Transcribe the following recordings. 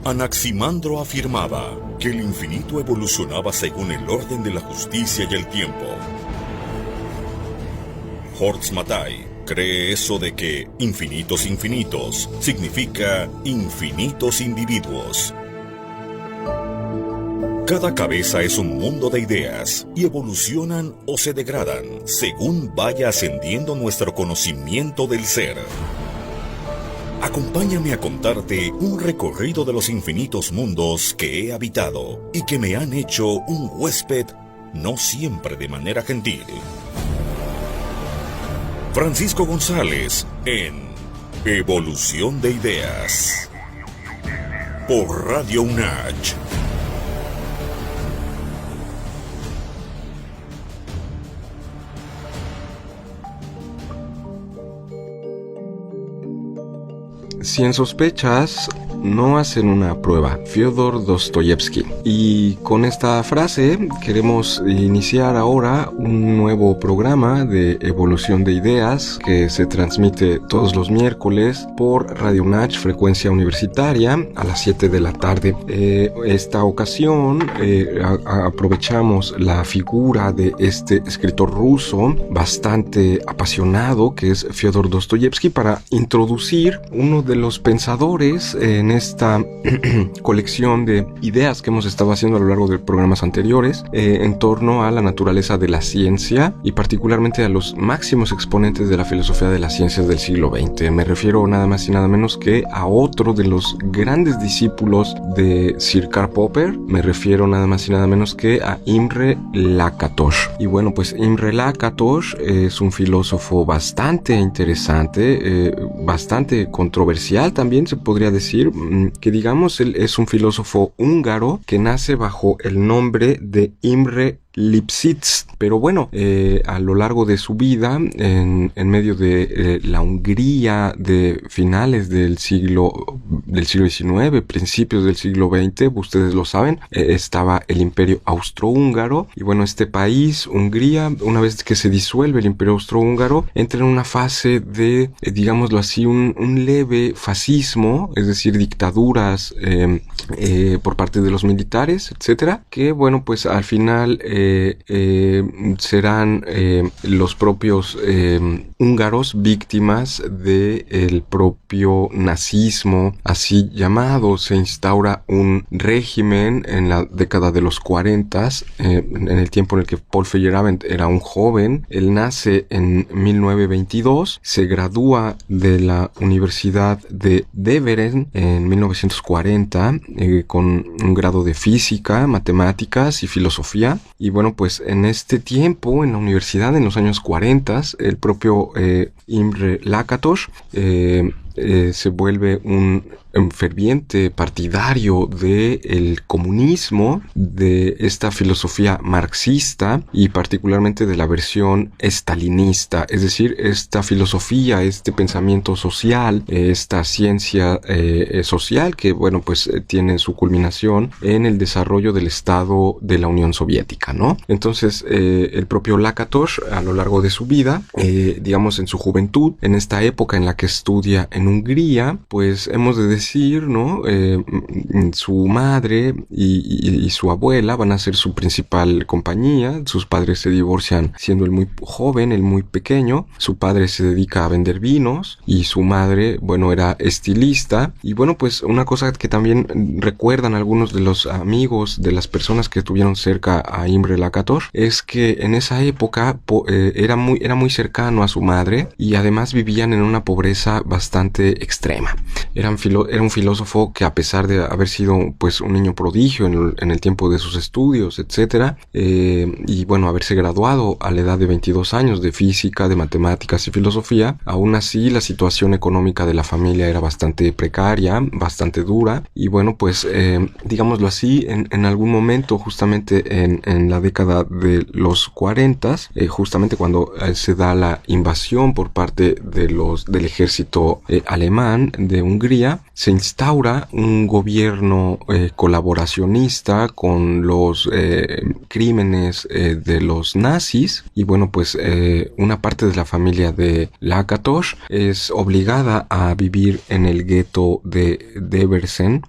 Anaximandro afirmaba que el infinito evolucionaba según el orden de la justicia y el tiempo. Horst Mattei cree eso de que infinitos infinitos significa infinitos individuos. Cada cabeza es un mundo de ideas y evolucionan o se degradan según vaya ascendiendo nuestro conocimiento del ser. Acompáñame a contarte un recorrido de los infinitos mundos que he habitado y que me han hecho un huésped, no siempre de manera gentil. Francisco González en Evolución de Ideas por Radio UNACH. Si en sospechas, no hacen una prueba. Fyodor Dostoyevsky. Y con esta frase queremos iniciar ahora un nuevo programa de Evolución de Ideas que se transmite todos los miércoles por Radio UNACH, frecuencia universitaria, a las 7 de la tarde. Esta ocasión aprovechamos la figura de este escritor ruso bastante apasionado que es Fyodor Dostoyevsky para introducir uno de los pensadores en esta colección de ideas que hemos estado haciendo a lo largo de programas anteriores en torno a la naturaleza de la ciencia y particularmente a los máximos exponentes de la filosofía de las ciencias del siglo XX. Me refiero nada más y nada menos que a otro de los grandes discípulos de Sir Karl Popper. Me refiero nada más y nada menos que a Imre Lakatos. Y bueno, pues Imre Lakatos es un filósofo bastante interesante, bastante controversial también se podría decir, que digamos él es un filósofo húngaro que nace bajo el nombre de Imre Lipsitz, pero bueno, a lo largo de su vida, en medio de la Hungría de finales del siglo XIX, principios del siglo XX, ustedes lo saben, estaba el Imperio Austrohúngaro, y bueno, este país, Hungría, una vez que se disuelve el Imperio Austrohúngaro, entra en una fase de, digámoslo así, un leve fascismo, es decir, dictaduras por parte de los militares, etcétera, que bueno, pues al final serán los propios húngaros víctimas del propio nazismo, así llamado. Se instaura un régimen en la década de los 40, en el tiempo en el que Paul Feyerabend era un joven. Él nace en 1922, se gradúa de la Universidad de Debrecen en 1940 con un grado de física, matemáticas y filosofía. Y bueno, pues en este tiempo, en la universidad, en los años 40, el propio Imre Lakatos se vuelve un ferviente partidario del comunismo, de esta filosofía marxista y particularmente de la versión estalinista, es decir, esta filosofía, este pensamiento social, esta ciencia social que, bueno, pues tiene su culminación en el desarrollo del Estado de la Unión Soviética, ¿no? Entonces, el propio Lakatos, a lo largo de su vida, digamos en su juventud, en esta época en la que estudia en Hungría, pues hemos de decir, ¿no? Su madre y su abuela van a ser su principal compañía. Sus padres se divorcian siendo él muy joven, él muy pequeño. Su padre se dedica a vender vinos y su madre, bueno, era estilista. Y bueno, pues una cosa que también recuerdan algunos de los amigos de las personas que estuvieron cerca a Imre Lakatos es que en esa época era muy cercano a su madre y además vivían en una pobreza bastante extrema. Era un filósofo que, a pesar de haber sido pues un niño prodigio en el tiempo de sus estudios, etcétera, y bueno, haberse graduado a la edad de 22 años de física, de matemáticas y filosofía, aún así la situación económica de la familia era bastante precaria, bastante dura, y bueno, pues digámoslo así, en algún momento, justamente en la década de los 40, justamente cuando se da la invasión por parte del ejército alemán de Hungría, se instaura un gobierno colaboracionista con los crímenes de los nazis, y bueno, pues una parte de la familia de Lakatos es obligada a vivir en el gueto de Debrecen,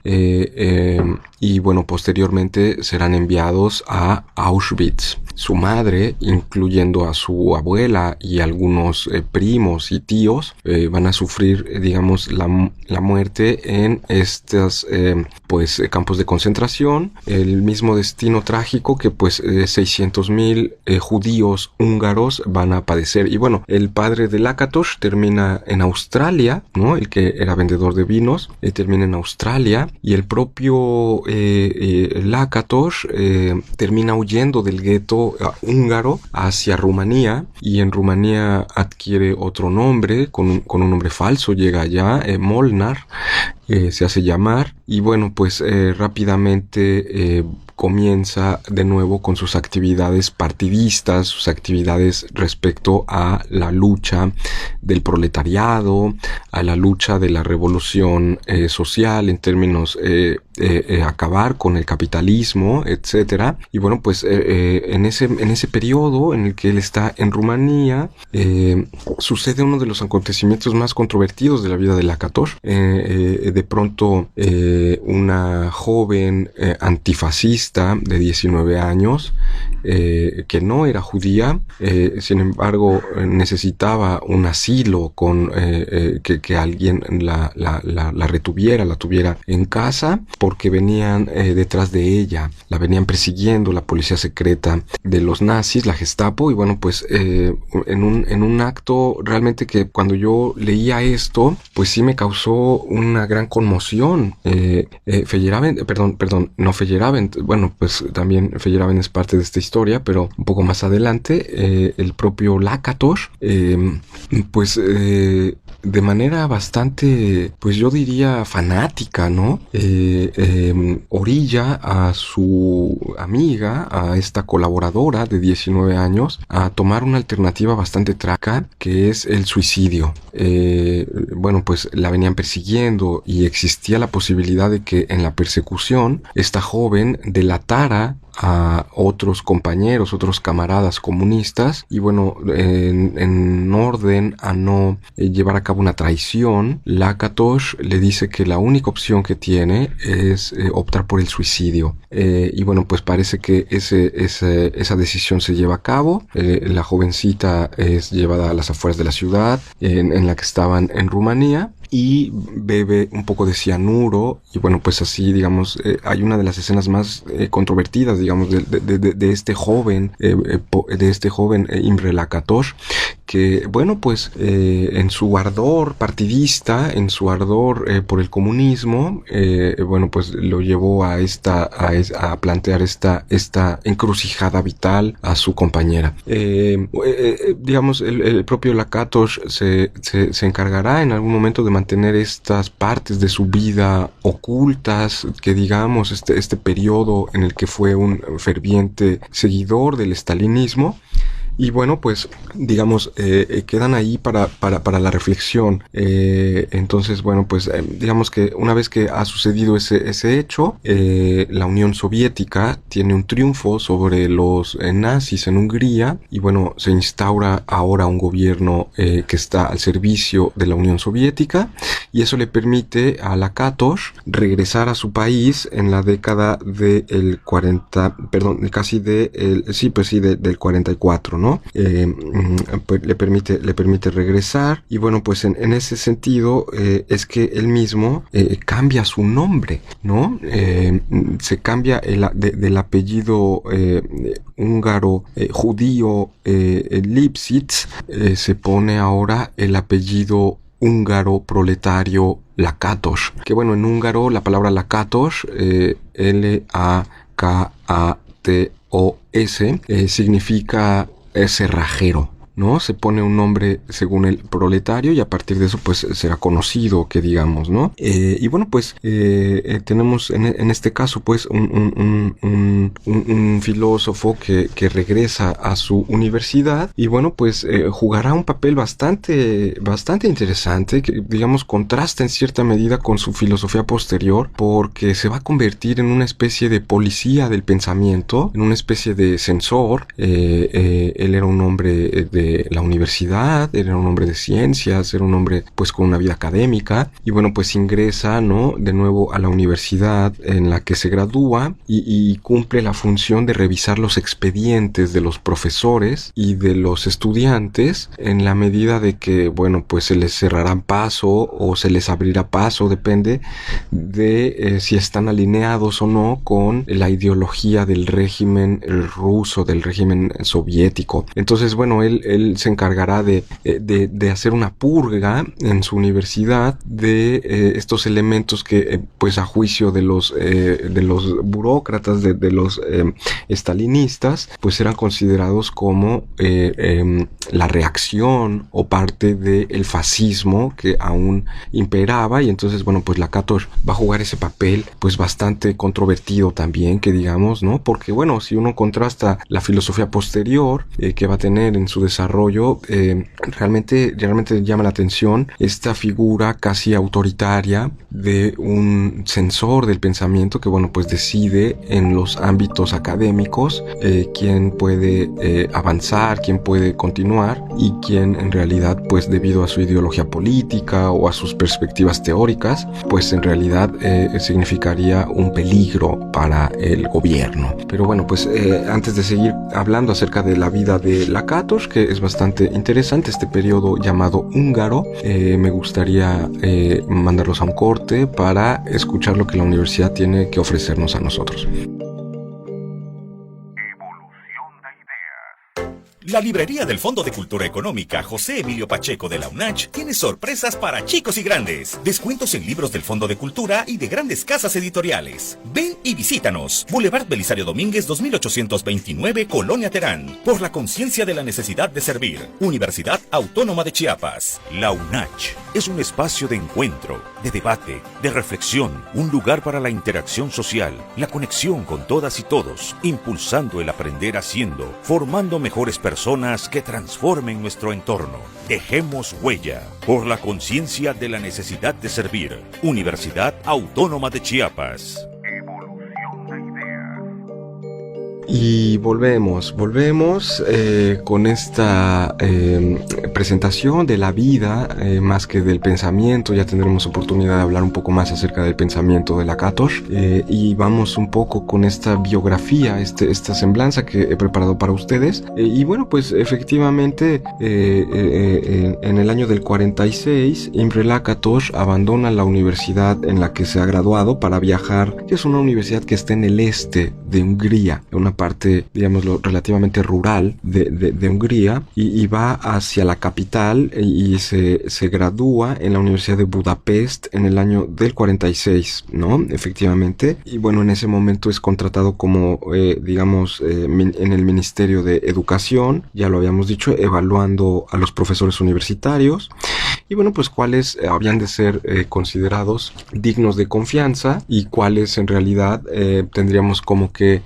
y bueno, posteriormente serán enviados a Auschwitz. Su madre, incluyendo a su abuela y algunos primos y tíos, van a sufrir, digamos, la muerte en estos campos de concentración. El mismo destino trágico que 600.000 judíos húngaros van a padecer. Y bueno, el padre de Lakatos termina en Australia, ¿no? El que era vendedor de vinos, termina en Australia, y el propio Lakatos termina huyendo del gueto húngaro hacia Rumanía, y en Rumanía adquiere otro nombre, con un nombre falso, llega allá, Molnar, se hace llamar, y bueno, pues rápidamente comienza de nuevo con sus actividades partidistas, sus actividades respecto a la lucha del proletariado, a la lucha de la revolución social, en términos acabar con el capitalismo, etcétera. Y bueno, pues en ese periodo en el que él está en Rumanía, sucede uno de los acontecimientos más controvertidos de la vida de Lakatos. De pronto, una joven antifascista de 19 años, que no era judía, sin embargo necesitaba un asilo, con que alguien la retuviera, la tuviera en casa, porque venían detrás de ella, la venían persiguiendo la policía secreta de los nazis, la Gestapo. Y bueno, pues en un acto realmente que, cuando yo leía esto, pues sí me causó una gran conmoción. Feyerabend, no Feyerabend, bueno, pues también Feyerabend es parte de esta historia, pero un poco más adelante, el propio Lakatos, de manera bastante, pues yo diría fanática, ¿no? Orilla a su amiga, a esta colaboradora de 19 años, a tomar una alternativa bastante trágica, que es el suicidio. Bueno, pues la venían persiguiendo, y existía la posibilidad de que en la persecución esta joven delatara a otros compañeros, otros camaradas comunistas, y bueno, en orden a no llevar a cabo una traición, Lakatos le dice que la única opción que tiene es optar por el suicidio. Y bueno, pues parece que esa decisión se lleva a cabo. La jovencita es llevada a las afueras de la ciudad en la que estaban en Rumanía, y bebe un poco de cianuro, y bueno, pues así, digamos, hay una de las escenas más controvertidas, digamos, de este joven, Imre Lakatos, que bueno, pues en su ardor partidista, en su ardor por el comunismo, bueno, pues lo llevó a plantear esta encrucijada vital a su compañera. Digamos, el propio Lakatos se encargará en algún momento de mantener estas partes de su vida ocultas, que digamos, este periodo en el que fue un ferviente seguidor del estalinismo. Y bueno, pues digamos, quedan ahí para la reflexión. Entonces, bueno, pues digamos que una vez que ha sucedido ese hecho, la Unión Soviética tiene un triunfo sobre los nazis en Hungría, y bueno, se instaura ahora un gobierno que está al servicio de la Unión Soviética, y eso le permite a Lakatos regresar a su país en la década del 40, perdón, casi del 44, ¿no? Pues le permite regresar, y bueno, pues en ese sentido es que él mismo cambia su nombre, ¿no? Se cambia del apellido húngaro judío Lipsitz, se pone ahora el apellido húngaro proletario Lakatos, que bueno, en húngaro la palabra Lakatos, Lakatos, significa cerrajero, ¿no? Se pone un nombre según el proletario y a partir de eso pues será conocido, que digamos, ¿no? Y bueno, pues tenemos en este caso pues un filósofo que regresa a su universidad y bueno, pues jugará un papel bastante interesante, que digamos contrasta en cierta medida con su filosofía posterior, porque se va a convertir en una especie de policía del pensamiento, en una especie de censor. Él era un hombre de la universidad, era un hombre de ciencias, era un hombre pues con una vida académica y bueno, pues ingresa, ¿no?, de nuevo a la universidad en la que se gradúa y cumple la función de revisar los expedientes de los profesores y de los estudiantes en la medida de que, bueno, pues se les cerrará paso o se les abrirá paso, depende de si están alineados o no con la ideología del régimen ruso, del régimen soviético. Entonces, bueno, él se encargará de hacer una purga en su universidad de estos elementos que, pues a juicio de los burócratas, de los estalinistas, pues eran considerados como la reacción o parte del fascismo que aún imperaba. Y entonces, bueno, pues Lakatos va a jugar ese papel pues bastante controvertido también, que digamos, ¿no? Porque bueno, si uno contrasta la filosofía posterior que va a tener en su desarrollo, realmente llama la atención esta figura casi autoritaria de un censor del pensamiento que, bueno, pues decide en los ámbitos académicos quién puede avanzar, quién puede continuar y quién en realidad, pues debido a su ideología política o a sus perspectivas teóricas, pues en realidad significaría un peligro para el gobierno. Pero bueno, pues antes de seguir hablando acerca de la vida de Lakatos, que es bastante interesante, este periodo llamado húngaro, me gustaría mandarlos a un corte para escuchar lo que la universidad tiene que ofrecernos a nosotros. La librería del Fondo de Cultura Económica José Emilio Pacheco de la UNACH tiene sorpresas para chicos y grandes. Descuentos en libros del Fondo de Cultura y de grandes casas editoriales. Ven y visítanos. Boulevard Belisario Domínguez 2829, Colonia Terán. Por la conciencia de la necesidad de servir. Universidad Autónoma de Chiapas. La UNACH es un espacio de encuentro, de debate, de reflexión, un lugar para la interacción social, la conexión con todas y todos, impulsando el aprender haciendo, formando mejores personas que transformen nuestro entorno. Dejemos huella por la conciencia de la necesidad de servir. Universidad Autónoma de Chiapas. Y volvemos con esta presentación de la vida más que del pensamiento. Ya tendremos oportunidad de hablar un poco más acerca del pensamiento de Lakatos, y vamos un poco con esta biografía, esta semblanza que he preparado para ustedes. Y bueno, pues efectivamente en el año del 46 Imre Lakatos abandona la universidad en la que se ha graduado para viajar, que es una universidad que está en el este de Hungría, una parte, digámoslo, relativamente rural de Hungría, y va hacia la capital y se gradúa en la Universidad de Budapest en el año del 46, ¿no? Efectivamente. Y bueno, en ese momento es contratado como, en el Ministerio de Educación, ya lo habíamos dicho, evaluando a los profesores universitarios. Y bueno, pues cuáles habían de ser considerados dignos de confianza y cuáles en realidad tendríamos como que,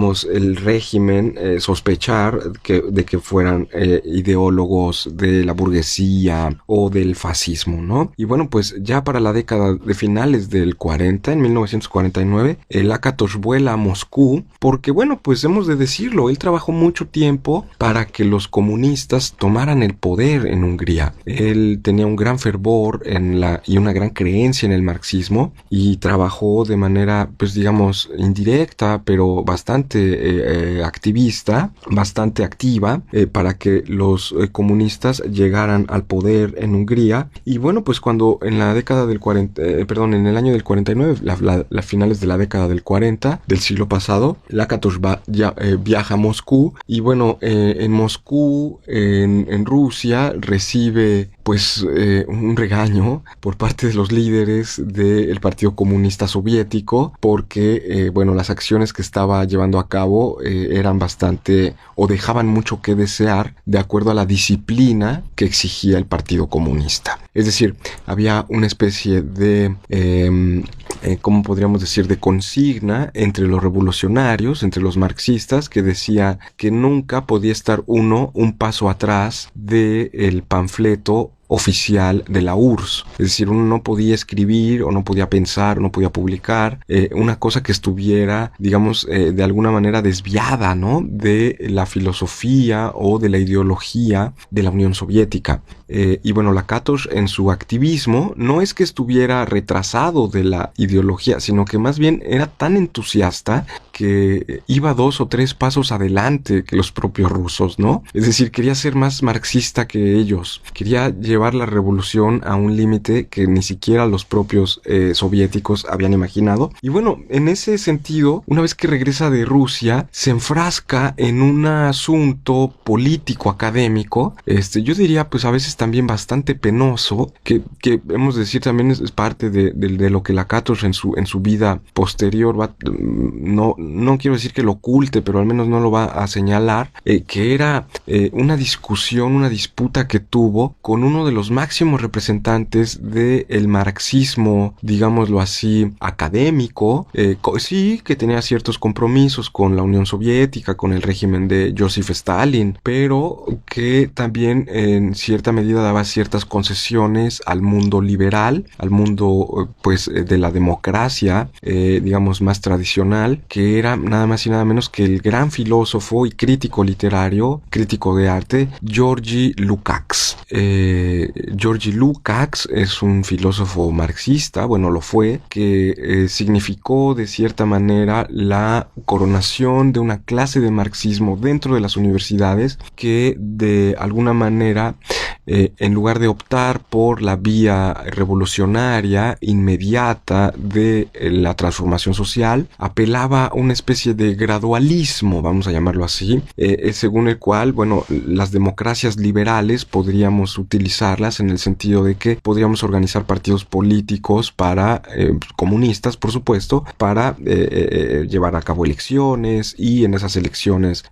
el régimen sospechar de que fueran ideólogos de la burguesía o del fascismo, ¿no? Y bueno, pues ya para la década de finales del 40, en 1949, Lakatos vuela a Moscú porque, bueno, pues hemos de decirlo, él trabajó mucho tiempo para que los comunistas tomaran el poder en Hungría. Él tenía un gran fervor y una gran creencia en el marxismo y trabajó de manera, pues digamos, indirecta, pero bastante activista, bastante activa, para que los comunistas llegaran al poder en Hungría. Y bueno, pues cuando en la década del en el año del 49, las finales de la década del 40 del siglo pasado, Lakatos viaja a Moscú y bueno, en Moscú, en Rusia, recibe un regaño por parte de los líderes del Partido Comunista Soviético, porque las acciones que estaba llevando a cabo eran bastante, o dejaban mucho que desear, de acuerdo a la disciplina que exigía el Partido Comunista. Es decir, había una especie de, ¿cómo podríamos decir?, de consigna entre los revolucionarios, entre los marxistas, que decía que nunca podía estar uno un paso atrás del panfleto oficial de la URSS. Es decir, uno no podía escribir o no podía pensar o no podía publicar una cosa que estuviera, digamos, de alguna manera desviada, ¿no?, de la filosofía o de la ideología de la Unión Soviética. Y bueno, Lakatos en su activismo no es que estuviera retrasado de la ideología, sino que más bien era tan entusiasta que iba 2 o 3 pasos adelante que los propios rusos, ¿no? Es decir, quería ser más marxista que ellos, quería llevar la revolución a un límite que ni siquiera los propios soviéticos habían imaginado. Y bueno, en ese sentido, una vez que regresa de Rusia, se enfrasca en un asunto político académico, yo diría pues a veces también bastante penoso, que hemos de decir también es parte de lo que Lakatos en su vida posterior va, no quiero decir que lo oculte, pero al menos no lo va a señalar, que era una discusión, una disputa que tuvo con uno de los máximos representantes del marxismo, digámoslo así, académico, sí, que tenía ciertos compromisos con la Unión Soviética, con el régimen de Joseph Stalin, pero que también en cierta medida daba ciertas concesiones al mundo liberal, al mundo pues de la democracia, digamos más tradicional, que era nada más y nada menos que el gran filósofo y crítico literario, crítico de arte, Georgi Lukács. Georgi Lukács es un filósofo marxista, bueno, lo fue, que significó de cierta manera la coronación de una clase de marxismo dentro de las universidades que de alguna manera en lugar de optar por la vía revolucionaria inmediata de la transformación social, apelaba a una especie de gradualismo, vamos a llamarlo así, según el cual, bueno, las democracias liberales podríamos utilizarlas en el sentido de que podríamos organizar partidos políticos para, comunistas por supuesto, para llevar a cabo elecciones y en esas elecciones,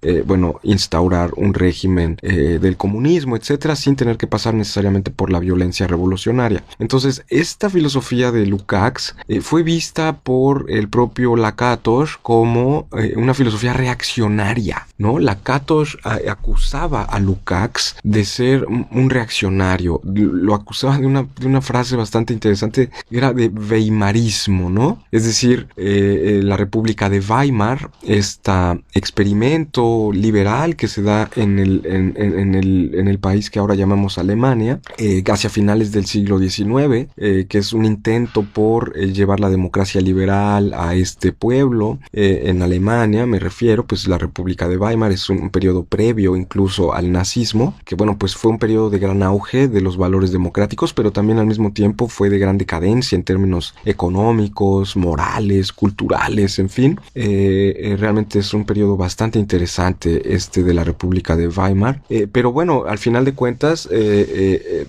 instaurar un régimen del comunismo, etcétera, sin tener que pasar necesariamente por la violencia revolucionaria. Entonces, esta filosofía de Lukács fue vista por el propio Lakatos como una filosofía reaccionaria, ¿no? Lakatos acusaba a Lukács de ser un reaccionario, lo acusaba de una frase bastante interesante, era de weimarismo, ¿no? Es decir, la República de Weimar, este experimento liberal que se da en el país que ahora llamamos Alemania, hacia finales del siglo XIX, que es un intento por llevar la democracia liberal a este pueblo, en Alemania me refiero, pues la República de Weimar es un periodo previo incluso al nazismo, que bueno, pues fue un periodo de gran auge de los valores democráticos, pero también al mismo tiempo fue de gran decadencia en términos económicos, morales, culturales, en fin, realmente es un periodo bastante interesante de la República de Weimar, pero bueno, al final de cuentas,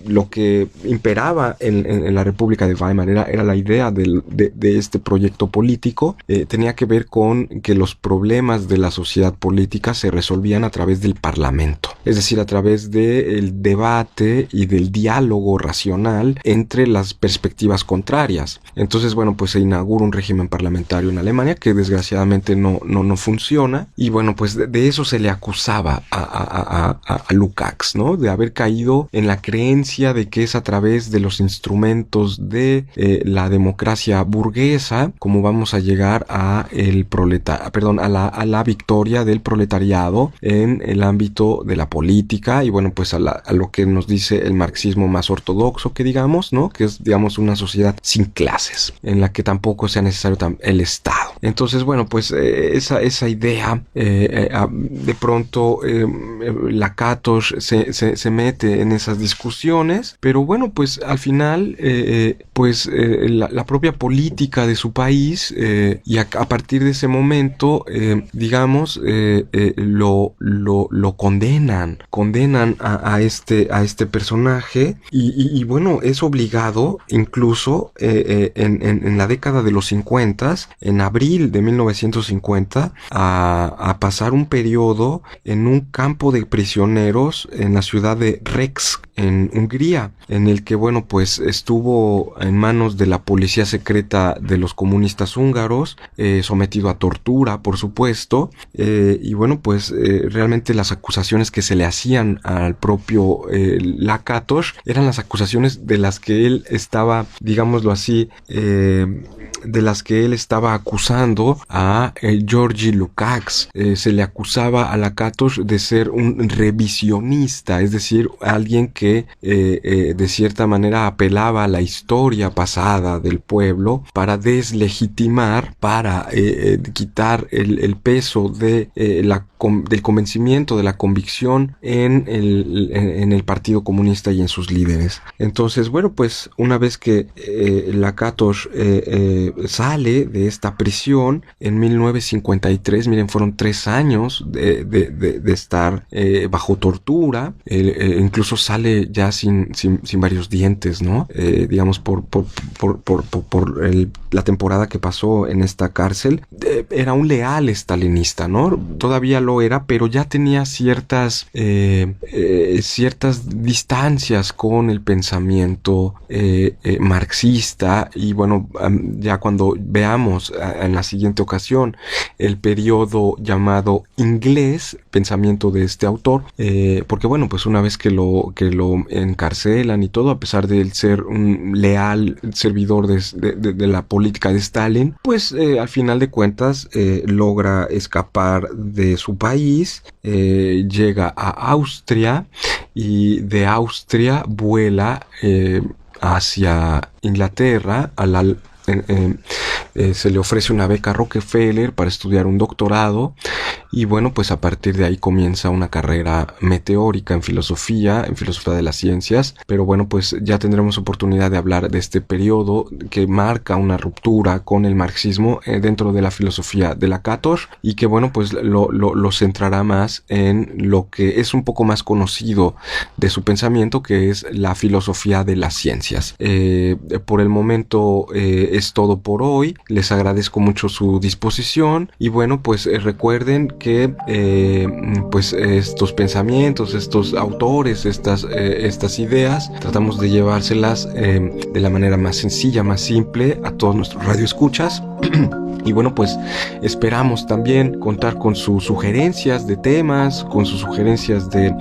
lo que imperaba en la República de Weimar era la idea de este proyecto político, tenía que ver con que los problemas de la sociedad política se resolvían a través del parlamento, es decir, a través del debate y del diálogo racional entre las perspectivas contrarias. Entonces, bueno, pues se inaugura un régimen parlamentario en Alemania que desgraciadamente no funciona, y bueno, pues de eso se le acusaba a Lukács, ¿no? De haber caído en la creencia de que es a través de los instrumentos de la democracia burguesa como vamos a llegar a la victoria del proletariado en el ámbito de la política, y bueno, pues a lo que nos dice el marxismo más ortodoxo, que digamos, ¿no? Que es, digamos, una sociedad sin clases, en la que tampoco sea necesario el Estado. Entonces, bueno, pues esa idea, de pronto Lakatos se mete en esas discusiones, pero bueno, pues al final, la propia política de su país, y a partir de ese momento, digamos, lo condenan a este personaje, y bueno, es obligado incluso en la década de los 50, en abril de 1950, a pasar un periodo en un campo de prisioneros en la ciudad de Rex, en Hungría, en el que, bueno, pues estuvo en manos de la policía secreta de los comunistas húngaros, sometido a tortura, por supuesto, y bueno, pues realmente las acusaciones que se le hacían al propio Lakatos eran las acusaciones de las que él estaba, digámoslo así, de las que él estaba acusando a Georgi Lukács. Se le acusaba a Lakatos de ser un revisionista, es decir, alguien que de cierta manera apelaba a la historia pasada del pueblo para deslegitimar, para quitar el peso de del convencimiento, de la convicción en el Partido Comunista y en sus líderes. Entonces, bueno, pues una vez que Lakatos sale de esta prisión en 1953, miren, fueron 3 años de estar bajo tortura, incluso sale ya sin varios dientes, ¿no? Digamos, por la temporada que pasó en esta cárcel. Era un leal stalinista, ¿no? Todavía lo era, pero ya tenía ciertas distancias con el pensamiento marxista, y bueno, ya cuando veamos en la siguiente ocasión el periodo llamado inglés, pensamiento de este autor, porque bueno, pues una vez que lo encarcelan y todo, a pesar de él ser un leal servidor de la política de Stalin, pues al final de cuentas logra escapar de su país, llega a Austria, y de Austria vuela hacia Inglaterra, se le ofrece una beca Rockefeller para estudiar un doctorado, y bueno, pues a partir de ahí comienza una carrera meteórica en filosofía de las ciencias. Pero bueno, pues ya tendremos oportunidad de hablar de este periodo que marca una ruptura con el marxismo dentro de la filosofía de Lakatos, y que bueno, pues lo centrará más en lo que es un poco más conocido de su pensamiento, que es la filosofía de las ciencias. Por el momento es todo por hoy. Les agradezco mucho su disposición, y bueno, pues recuerden que pues estos pensamientos, estos autores, estas ideas, tratamos de llevárselas de la manera más sencilla, más simple a todos nuestros radioescuchas. Y bueno, pues esperamos también contar con sus sugerencias de temas, con sus sugerencias de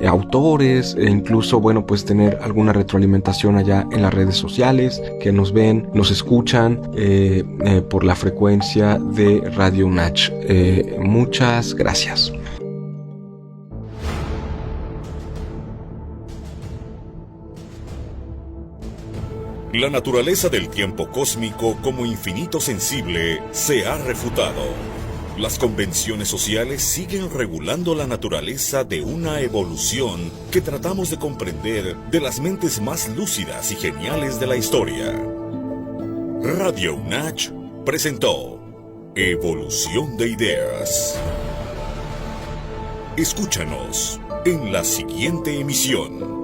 autores, e incluso, bueno, pues tener alguna retroalimentación allá en las redes sociales, que nos ven, nos escuchan por la frecuencia de Radio UNACH. Muchas gracias. La naturaleza del tiempo cósmico como infinito sensible se ha refutado. Las convenciones sociales siguen regulando la naturaleza de una evolución que tratamos de comprender de las mentes más lúcidas y geniales de la historia. Radio UNACH presentó Evolución de Ideas. Escúchanos en la siguiente emisión.